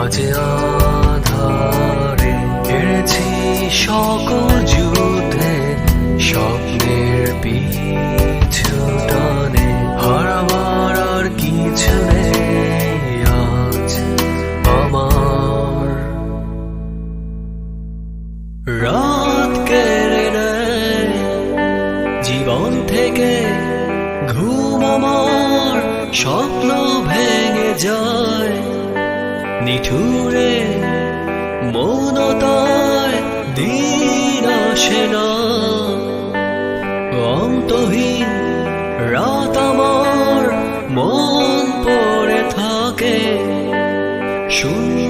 মাঝে আধারে হেরেছি সকল যুদ্ধে, স্বপ্নের পিছু টানে হারাবার আর কিছু নেই আজ আমার। রাত কেড়ে নেয় জীবন থেকে ঘুম, আমার স্বপ্ন ভেঙে যায় নিঠুরে মৌনতায়, দিন আসে না অন্তহীন রাত আমার মন পড়ে থাকে শূন্য